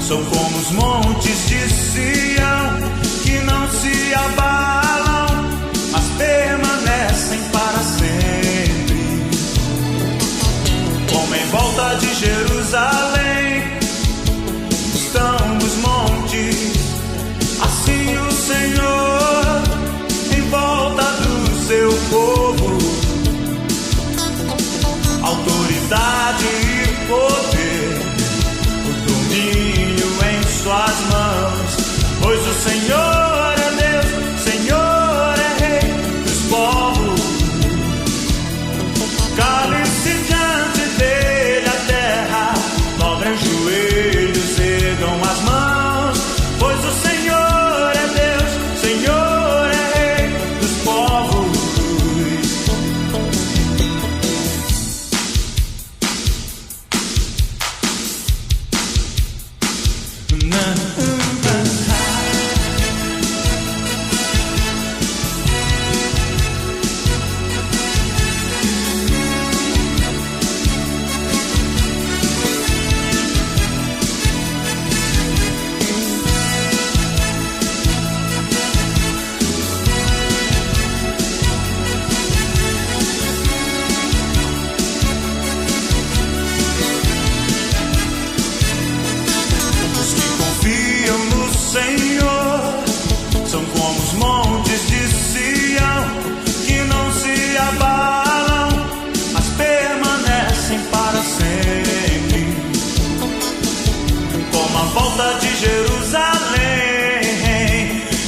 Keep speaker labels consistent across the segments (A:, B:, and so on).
A: São como os montes de Sião, que não se abalam, mas permanecem para sempre. Como em volta de Jerusalém estão os montes, assim o Senhor em volta do seu povo. Autoridade e poder, o domínio em suas mãos, pois o Senhor é Deus, Senhor é Rei dos povos. Cale-se diante dele a terra, dobrem os joelhos, ergam as mãos, pois o Senhor é Deus, Senhor é Rei dos povos. Senhor, são como os montes de Sião, que não se abalam, mas permanecem para sempre. Como a volta de Jerusalém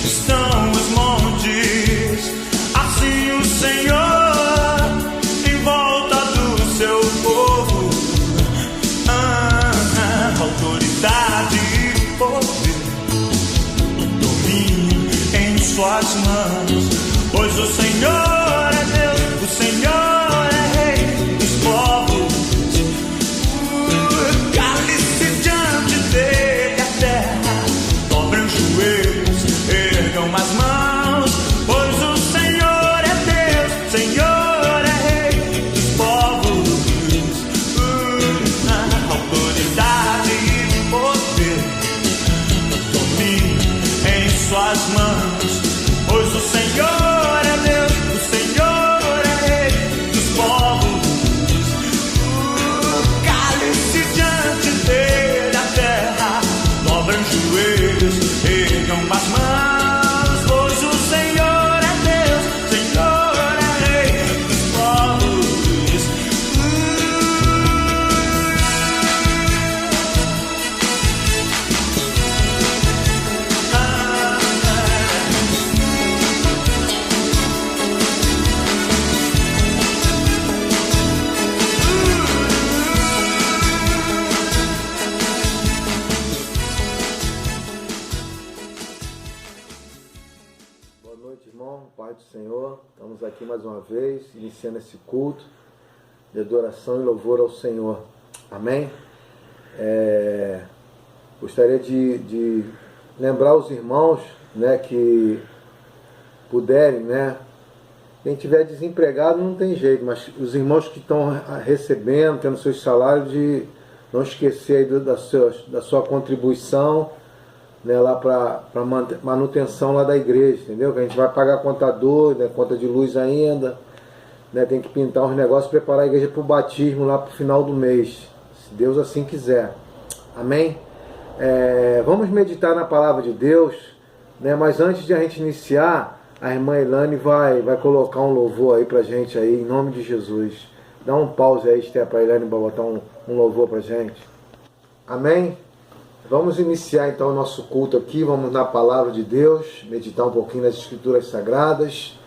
A: estão os montes, assim o Senhor em volta do seu povo. Autoridade e poder, em suas mãos, pois o Senhor é Deus, o Senhor é Rei dos povos. Cale-se diante dele a terra, dobrem os joelhos, ergam as mãos, pois o Senhor é Deus, Senhor é Rei dos povos. Autoridade e poder, em suas mãos, pois o Senhor é Deus, o Senhor é Rei dos povos. Cale-se diante dele a terra, dobrem os joelhos, ergam as mãos, pois o Senhor é Deus, Senhor é Rei dos povos.
B: Boa noite, irmão, Pai do Senhor. Estamos aqui mais uma vez, iniciando esse culto de adoração e louvor ao Senhor. Amém? Gostaria de lembrar os irmãos, né, que puderem, né? Quem estiver desempregado não tem jeito, mas os irmãos que estão recebendo, tendo seus salários, de não esquecer aí da sua contribuição, né, lá para manutenção lá da igreja, entendeu? Que a gente vai pagar contador, né, conta de luz ainda, né, tem que pintar uns negócios, preparar a igreja para o batismo lá para o final do mês, se Deus assim quiser. Amém? Vamos meditar na palavra de Deus, né, mas antes de a gente iniciar, a irmã Elane vai colocar um louvor aí pra gente aí, em nome de Jesus. Dá um pause aí, Esther, para a Elane botar um louvor pra gente. Amém? Vamos iniciar então o nosso culto aqui, vamos na palavra de Deus, meditar um pouquinho nas Escrituras Sagradas,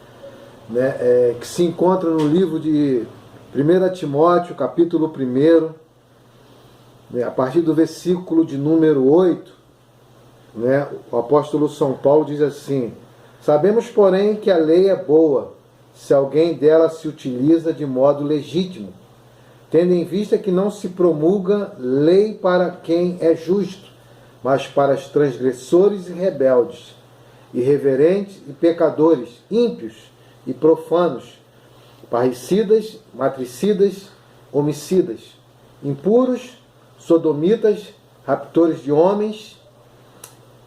B: né, que se encontra no livro de 1 Timóteo, capítulo 1, né, a partir do versículo de número 8, né, o apóstolo São Paulo diz assim: sabemos, porém, que a lei é boa, se alguém dela se utiliza de modo legítimo, tendo em vista que não se promulga lei para quem é justo, mas para os transgressores e rebeldes, irreverentes e pecadores, ímpios e profanos, parricidas, matricidas, homicidas, impuros, sodomitas, raptores de homens,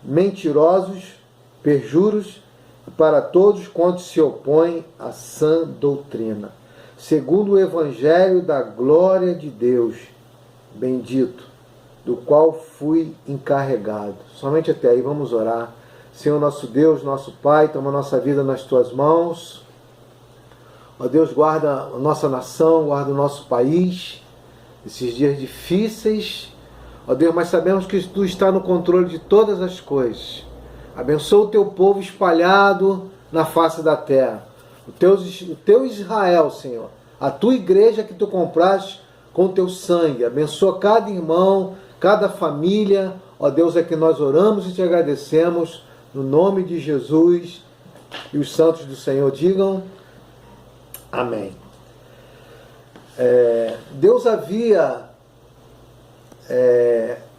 B: mentirosos, perjuros, e para todos quantos se opõem à sã doutrina, segundo o evangelho da glória de Deus, bendito, do qual fui encarregado. Somente até aí, vamos orar. Senhor nosso Deus, nosso Pai, toma nossa vida nas Tuas mãos. Ó Deus, guarda a nossa nação, guarda o nosso país, esses dias difíceis. Ó Deus, mas sabemos que Tu está no controle de todas as coisas. Abençoa o Teu povo espalhado na face da terra. O teu Israel, Senhor. A Tua igreja que Tu compraste com o Teu sangue. Abençoa cada irmão, cada família. Ó Deus, é que nós oramos e Te agradecemos no nome de Jesus. E os santos do Senhor digam amém. Deus havia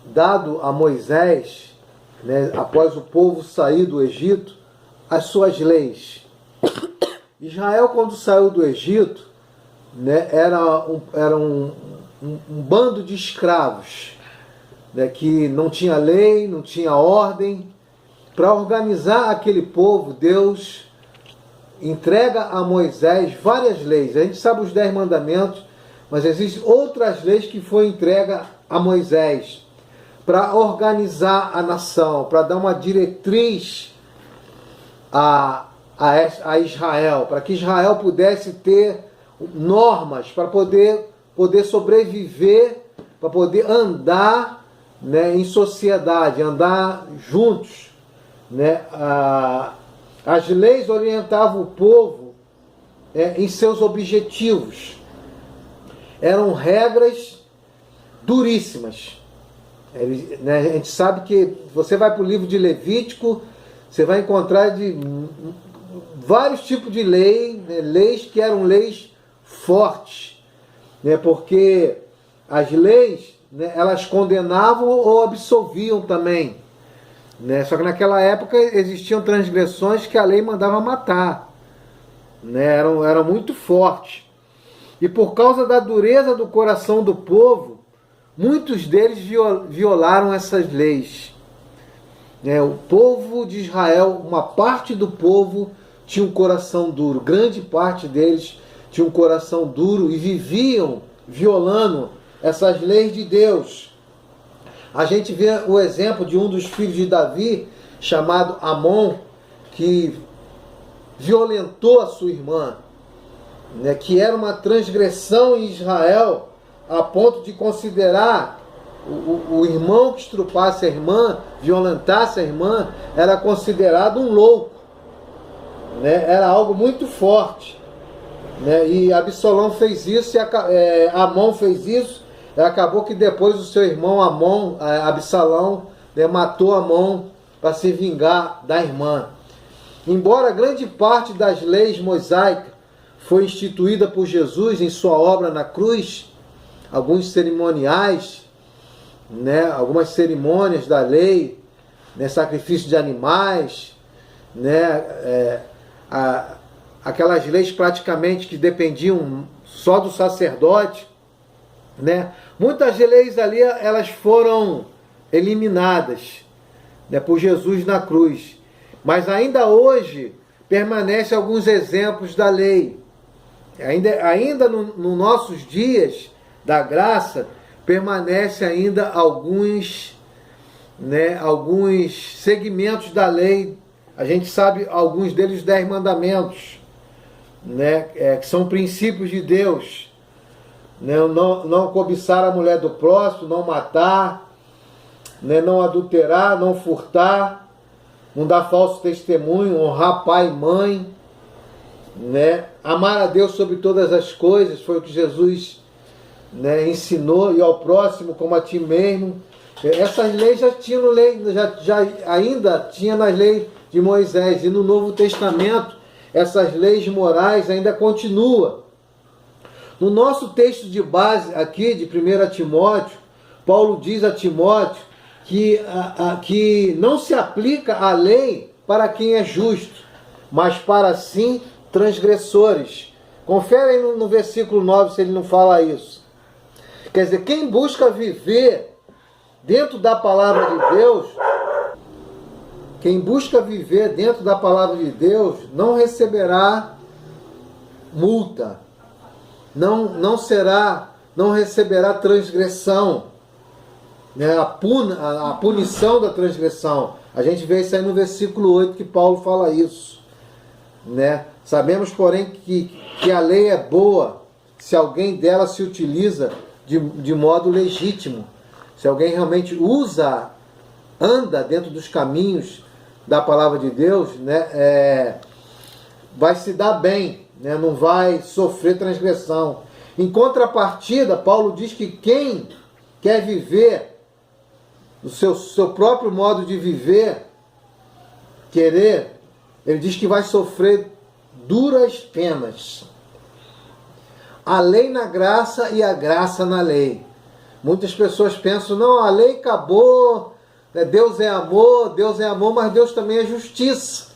B: dado a Moisés, né, após o povo sair do Egito, as suas leis. Israel, quando saiu do Egito, né, era um bando de escravos, né, que não tinha lei, não tinha ordem. Para organizar aquele povo, Deus entrega a Moisés várias leis. A gente sabe os 10 mandamentos, mas existem outras leis que foi entregue a Moisés para organizar a nação, para dar uma diretriz a Israel, para que Israel pudesse ter normas para poder sobreviver, para poder andar, né, em sociedade, andar juntos, né? As leis orientavam o povo em seus objetivos. Eram regras duríssimas. A gente sabe que você vai para o livro de Levítico, você vai encontrar vários tipos de lei, né, leis que eram leis fortes, né, porque as leis, né, elas condenavam ou absolviam também, né, só que naquela época existiam transgressões que a lei mandava matar, né, eram muito fortes. E por causa da dureza do coração do povo, muitos deles violaram essas leis. O povo de Israel, uma parte do povo tinha um coração duro, grande parte deles tinha um coração duro e viviam violando essas leis de Deus. A gente vê o exemplo de um dos filhos de Davi, chamado Amon, que violentou a sua irmã, né, que era uma transgressão em Israel, a ponto de considerar o irmão que estrupasse a irmã, violentasse a irmã, era considerado um louco, né? Era algo muito forte, né? E Absalão fez isso, e Amon fez isso, e acabou que depois o seu irmão Absalão, né, matou Amon para se vingar da irmã. Embora grande parte das leis mosaicas foi instituída por Jesus em sua obra na cruz, alguns cerimoniais, né, algumas cerimônias da lei, né, sacrifício de animais, né, aquelas leis praticamente que dependiam só do sacerdote, né, muitas leis ali elas foram eliminadas, né, por Jesus na cruz, mas ainda hoje permanecem alguns exemplos da lei. Ainda nos nossos dias da graça, permanece ainda alguns segmentos da lei. A gente sabe alguns deles, 10 mandamentos, né, que são princípios de Deus. Né, não cobiçar a mulher do próximo, não matar, né, não adulterar, não furtar, não dar falso testemunho, honrar pai e mãe, né, amar a Deus sobre todas as coisas, foi o que Jesus, né, ensinou, e ao próximo como a ti mesmo. Essas leis já tinham ainda tinha nas leis de Moisés, e no Novo Testamento essas leis morais ainda continuam. No nosso texto de base aqui de 1 Timóteo, Paulo diz a Timóteo que não se aplica a lei para quem é justo, mas para sim transgressores. Confere aí no versículo 9 se ele não fala isso. Quer dizer, quem busca viver dentro da palavra de Deus, quem busca viver dentro da palavra de Deus não receberá multa, não receberá transgressão, né? A punição da transgressão. A gente vê isso aí no versículo 8 que Paulo fala isso, né? Sabemos, porém, que a lei é boa se alguém dela se utiliza de modo legítimo. Se alguém realmente anda dentro dos caminhos da palavra de Deus, né, vai se dar bem, né, não vai sofrer transgressão. Em contrapartida, Paulo diz que quem quer viver o seu próprio modo de viver, ele diz que vai sofrer duras penas. A lei na graça e a graça na lei. Muitas pessoas pensam, não, a lei acabou, Deus é amor, mas Deus também é justiça.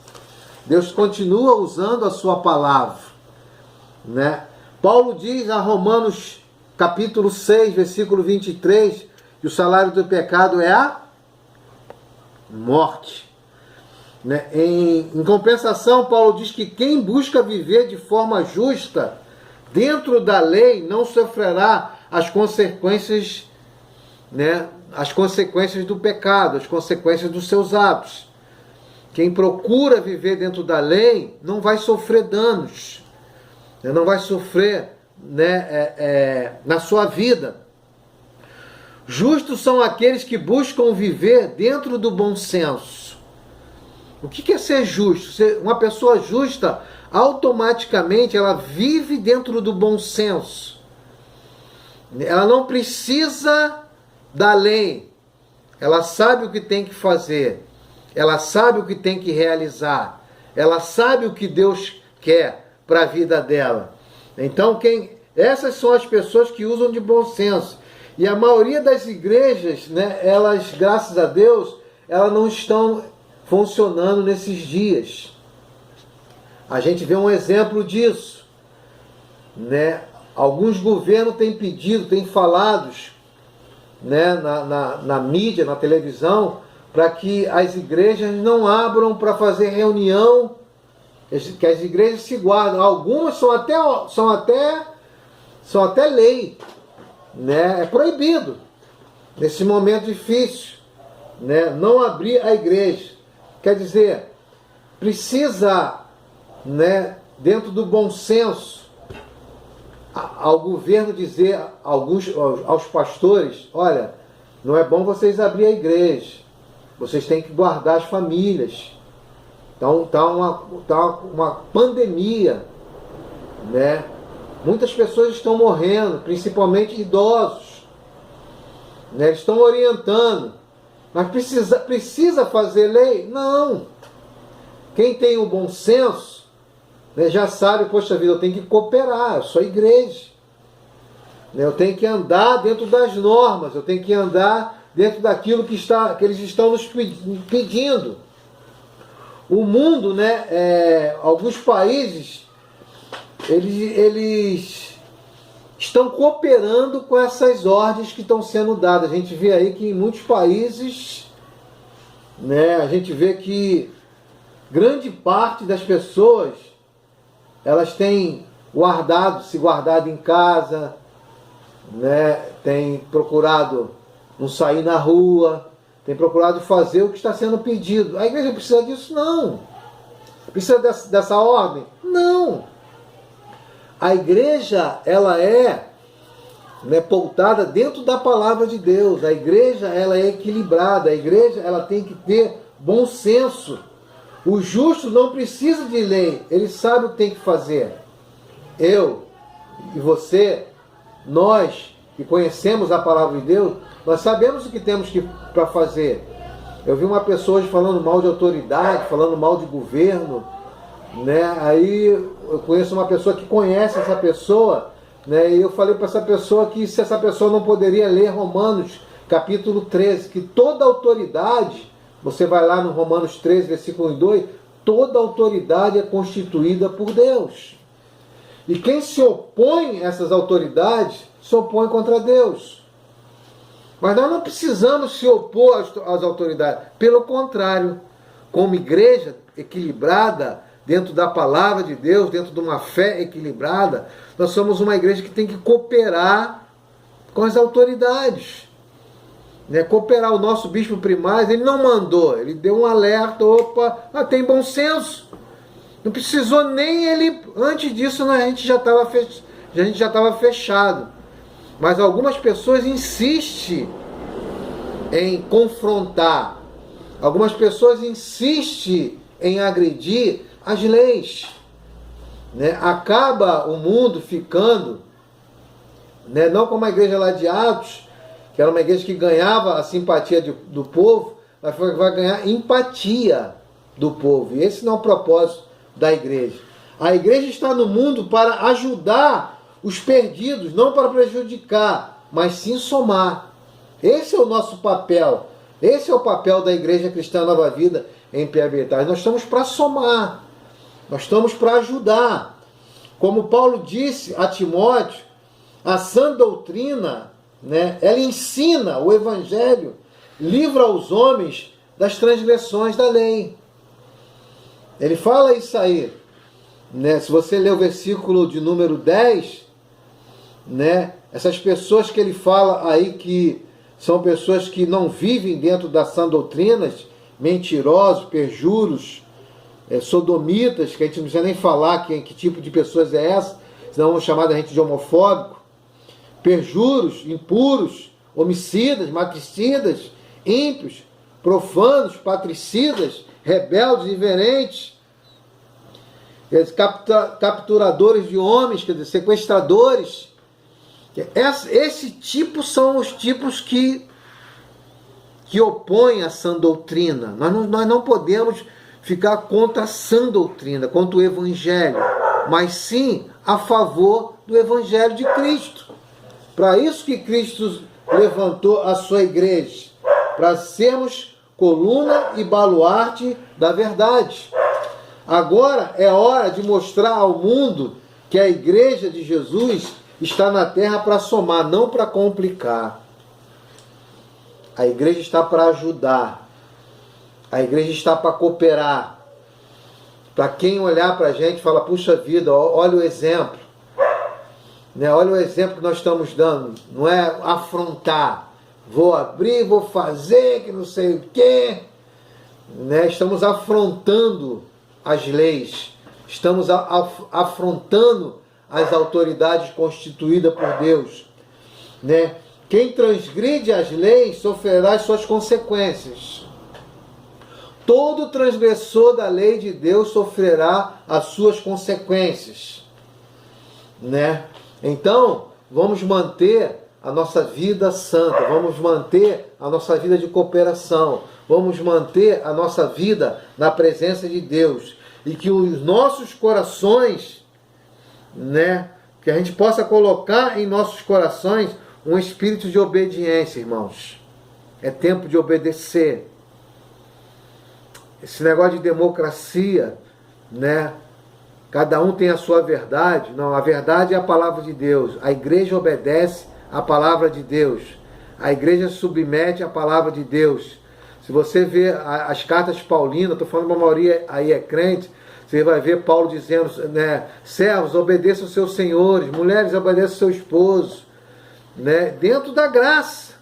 B: Deus continua usando a sua palavra, né? Paulo diz a Romanos capítulo 6, versículo 23, que o salário do pecado é a morte, né? Em compensação, Paulo diz que quem busca viver de forma justa dentro da lei não sofrerá as consequências, né? As consequências do pecado, as consequências dos seus atos. Quem procura viver dentro da lei não vai sofrer danos, não vai sofrer, né, na sua vida. Justos são aqueles que buscam viver dentro do bom senso. O que é ser justo? Uma pessoa justa, automaticamente, ela vive dentro do bom senso. Ela não precisa da lei. Ela sabe o que tem que fazer. Ela sabe o que tem que realizar. Ela sabe o que Deus quer para a vida dela. Então, essas são as pessoas que usam de bom senso. E a maioria das igrejas, né, elas, graças a Deus, elas não estão funcionando nesses dias. A gente vê um exemplo disso, né? Alguns governos têm falado, né, na mídia, na televisão, para que as igrejas não abram para fazer reunião, que as igrejas se guardam. Algumas são até lei, né? É proibido nesse momento difícil, né, não abrir a igreja. Quer dizer, precisa, né, dentro do bom senso, ao governo dizer aos pastores, olha, não é bom vocês abrir a igreja, vocês têm que guardar as famílias. Então tá uma pandemia, né? Muitas pessoas estão morrendo, principalmente idosos, né? Eles estão orientando, mas precisa fazer lei? Não. Quem tem o bom senso, né, já sabe, poxa vida, eu tenho que cooperar, eu sou igreja, né, eu tenho que andar dentro das normas, eu tenho que andar dentro daquilo que eles estão nos pedindo. O mundo, né, alguns países, eles estão cooperando com essas ordens que estão sendo dadas. A gente vê aí que em muitos países, né, a gente vê que grande parte das pessoas, elas têm se guardado em casa, né, têm procurado não sair na rua, têm procurado fazer o que está sendo pedido. A igreja precisa disso? Não. Precisa dessa ordem? Não. A igreja, ela é, né, pautada dentro da palavra de Deus. A igreja, ela é equilibrada. A igreja, ela tem que ter bom senso. O justo não precisa de lei, ele sabe o que tem que fazer. Eu e você, nós que conhecemos a palavra de Deus, nós sabemos o que temos para fazer. Eu vi uma pessoa hoje falando mal de autoridade, falando mal de governo, né? Aí eu conheço uma pessoa que conhece essa pessoa, né? E eu falei para essa pessoa que se essa pessoa não poderia ler Romanos capítulo 13, que toda autoridade, você vai lá no Romanos 13, versículo 2, toda autoridade é constituída por Deus. E quem se opõe a essas autoridades, se opõe contra Deus. Mas nós não precisamos se opor às autoridades. Pelo contrário, como igreja equilibrada, dentro da palavra de Deus, dentro de uma fé equilibrada, nós somos uma igreja que tem que cooperar com as autoridades. Né? Cooperar. O nosso bispo primário, ele não mandou, ele deu um alerta, opa, tem bom senso. Não precisou nem ele, antes disso a gente já estava fechado. Mas algumas pessoas insistem em confrontar, algumas pessoas insistem em agredir as leis. Né? Acaba o mundo ficando, né? Não como a igreja lá de Atos, que era uma igreja que ganhava a simpatia do povo, mas vai ganhar empatia do povo. E esse não é o propósito da igreja. A igreja está no mundo para ajudar os perdidos, não para prejudicar, mas sim somar. Esse é o nosso papel. Esse é o papel da Igreja Cristã Nova Vida em Piabetais. Nós estamos para somar. Nós estamos para ajudar. Como Paulo disse a Timóteo, a sã doutrina, né, ela ensina o Evangelho, livra os homens das transgressões da lei. Ele fala isso aí. Né? Se você ler o versículo de número 10, né, essas pessoas que ele fala aí que são pessoas que não vivem dentro das sã doutrinas, mentirosos, perjuros, sodomitas, que a gente não precisa nem falar que tipo de pessoas é essa, senão vão chamar a gente de homofóbico, perjuros, impuros, homicidas, matricidas, ímpios, profanos, patricidas, rebeldes, irreverentes, capturadores de homens, quer dizer, sequestradores. Esse tipo são os tipos que opõem a sã doutrina. Nós não podemos ficar contra a sã doutrina, contra o Evangelho, mas sim a favor do Evangelho de Cristo. Para isso que Cristo levantou a sua igreja, para sermos coluna e baluarte da verdade. Agora é hora de mostrar ao mundo que a igreja de Jesus está na terra para somar, não para complicar. A igreja está para ajudar. A igreja está para cooperar. Para quem olhar para a gente e fala, puxa vida, olha o exemplo. Né? Olha o exemplo que nós estamos dando. Não é afrontar. Vou abrir, vou fazer, que não sei o quê. Né? Estamos afrontando as leis. Estamos afrontando as autoridades constituídas por Deus. Né? Quem transgride as leis sofrerá as suas consequências. Todo transgressor da lei de Deus sofrerá as suas consequências. Né? Então, vamos manter a nossa vida santa, vamos manter a nossa vida de cooperação, vamos manter a nossa vida na presença de Deus. E que os nossos corações, né, que a gente possa colocar em nossos corações um espírito de obediência, irmãos. É tempo de obedecer. Esse negócio de democracia, né? Cada um tem a sua verdade. Não, a verdade é a palavra de Deus. A igreja obedece à palavra de Deus. A igreja submete à palavra de Deus. Se você vê as cartas paulinas, estou falando uma maioria aí é crente, você vai ver Paulo dizendo, né, servos, obedeçam aos seus senhores, mulheres, obedeçam ao seu esposo, né, dentro da graça,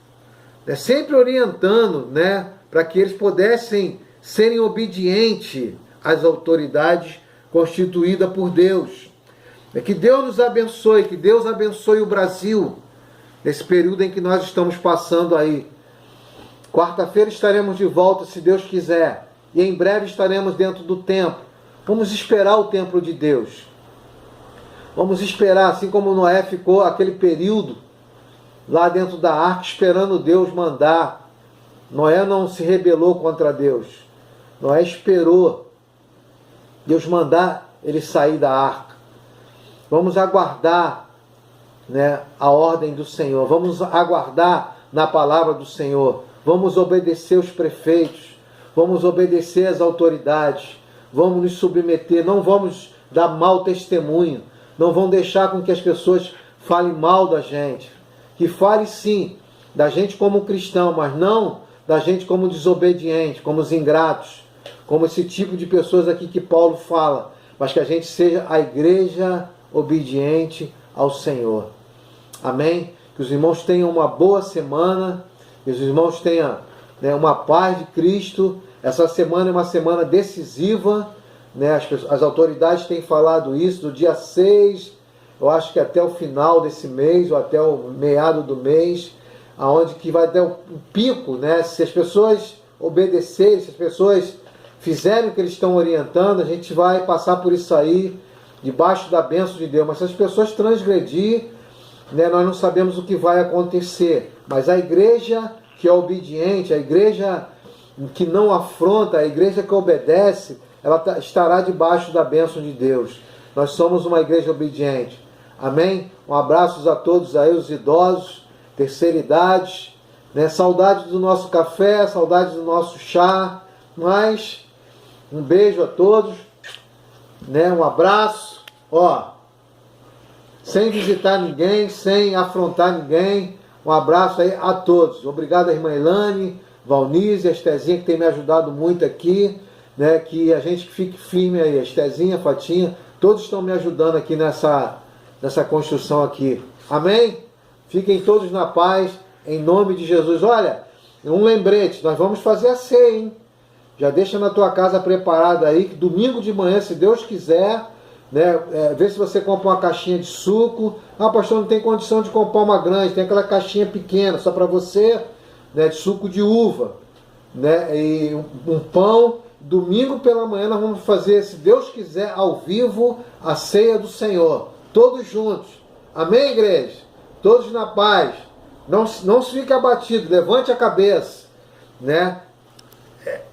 B: né, sempre orientando, né, para que eles pudessem serem obedientes às autoridades constituídas por Deus. Que Deus nos abençoe, que Deus abençoe o Brasil, nesse período em que nós estamos passando aí. Quarta-feira estaremos de volta, se Deus quiser, e em breve estaremos dentro do templo. Vamos esperar o templo de Deus. Vamos esperar, assim como Noé ficou aquele período lá dentro da arca, esperando Deus mandar. Noé não se rebelou contra Deus. Noé esperou Deus mandar ele sair da arca. Vamos aguardar, né, a ordem do Senhor. Vamos aguardar na palavra do Senhor. Vamos obedecer os prefeitos. Vamos obedecer as autoridades. Vamos nos submeter. Não vamos dar mau testemunho. Não vamos deixar com que as pessoas falem mal da gente. Que fale sim, da gente como cristão, mas não da gente como desobediente, como os ingratos, como esse tipo de pessoas aqui que Paulo fala, mas que a gente seja a igreja obediente ao Senhor. Amém? Que os irmãos tenham uma boa semana, que os irmãos tenham, né, uma paz de Cristo. Essa semana é uma semana decisiva, né? As autoridades têm falado isso, do dia 6, eu acho que até o final desse mês, ou até o meado do mês, aonde que vai ter um pico, né? Se as pessoas obedecerem, se as pessoas fizerem o que eles estão orientando, a gente vai passar por isso aí, debaixo da bênção de Deus. Mas se as pessoas transgredir, né, nós não sabemos o que vai acontecer. Mas a igreja que é obediente, a igreja que não afronta, a igreja que obedece, ela estará debaixo da bênção de Deus. Nós somos uma igreja obediente. Amém? Um abraço a todos aí, os idosos, terceira idade, né? Saudades do nosso café, saudades do nosso chá, mas um beijo a todos, né? Um abraço, ó, sem visitar ninguém, sem afrontar ninguém. Um abraço aí a todos. Obrigado a irmã Elane, Valnice, a Estezinha, que tem me ajudado muito aqui, né? Que a gente fique firme aí, a Estezinha, a Fatinha, todos estão me ajudando aqui nessa construção aqui. Amém? Fiquem todos na paz, em nome de Jesus. Olha, um lembrete, nós vamos fazer a ceia, hein? Já deixa na tua casa preparada aí, que domingo de manhã, se Deus quiser, né, vê se você compra uma caixinha de suco. Ah, pastor, não tem condição de comprar uma grande, tem aquela caixinha pequena, só para você, né, de suco de uva, né, e um pão. Domingo pela manhã nós vamos fazer, se Deus quiser, ao vivo, a ceia do Senhor. Todos juntos. Amém, igreja? Todos na paz. Não se fique abatido, levante a cabeça, né?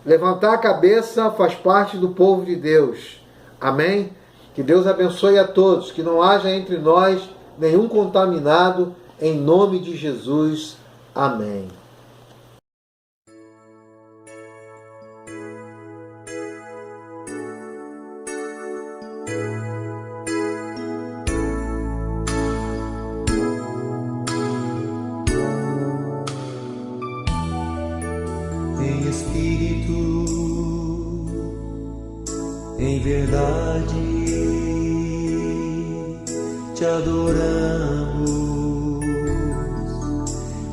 B: Levantar a cabeça faz parte do povo de Deus. Amém? Que Deus abençoe a todos, que não haja entre nós nenhum contaminado, em nome de Jesus. Amém.
C: Em espírito, em verdade, te adoramos,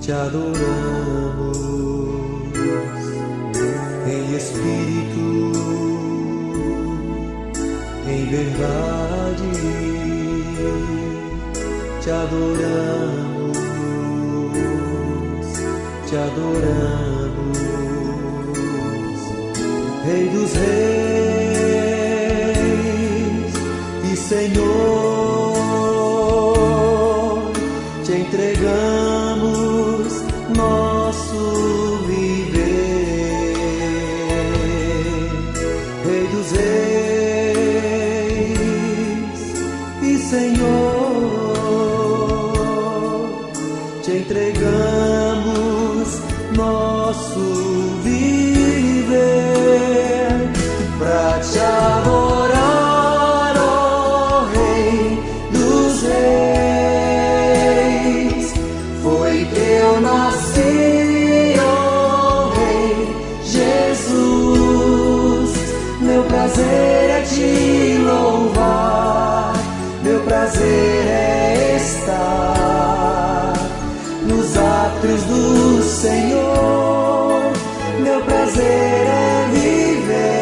C: te adoramos. Em espírito, em verdade, te adoramos, te adoramos. Rei dos reis e Senhor, te entregamos nosso viver. Rei dos reis e Senhor, te entregamos nosso viver. Pra te adorar, ó Rei dos reis, foi que eu nasci, ó Rei Jesus. Meu prazer é te louvar, meu prazer é estar nos átrios do Senhor. Meu prazer é viver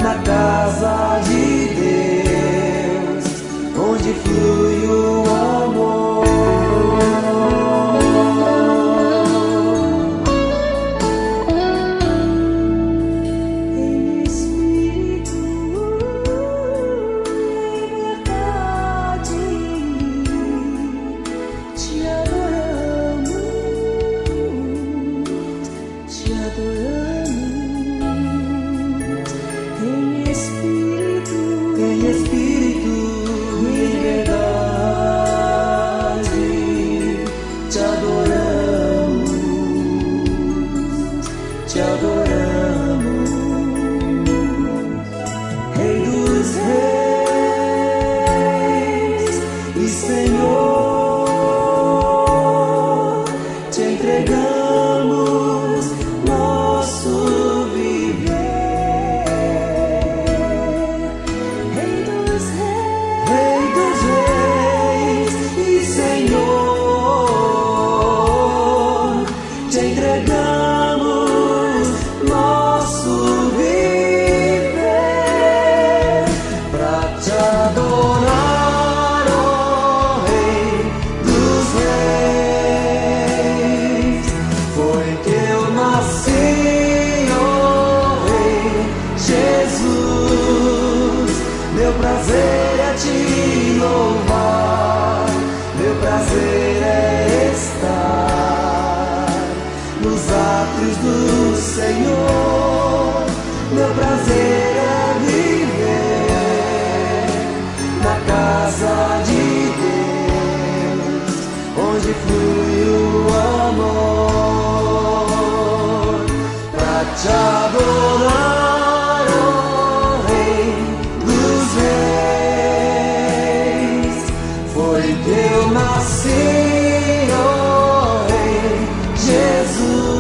C: na casa de Deus, onde flui o amor. Em espírito, em verdade, te adoramos, te adoramos. Em espírito, em verdade, te adoramos, te adoramos. Rei dos reis e Senhor, adoramos, nosso viver, pra te adorar, ó Rei dos Reis. Foi que eu nasci, ó Rei Jesus. Meu prazer é te louvar, meu prazer é estar nos átrios do Senhor. Meu prazer é viver na casa de Deus, onde flui o amor, pra te adorar, ó Rei dos Reis. Foi que eu nasci, ó Rei Jesus.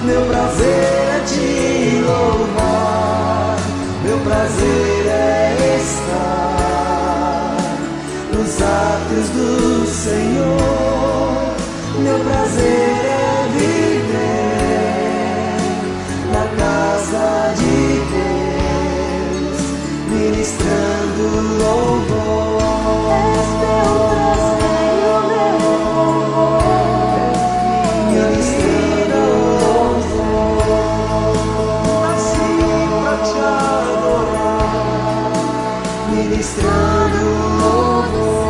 C: Meu prazer é te louvar, meu prazer é estar nos átrios do Senhor. Meu prazer é viver na casa de Deus, ministrando louvor. Ministrando louvor, assim pra te adorar, ministrando louvor.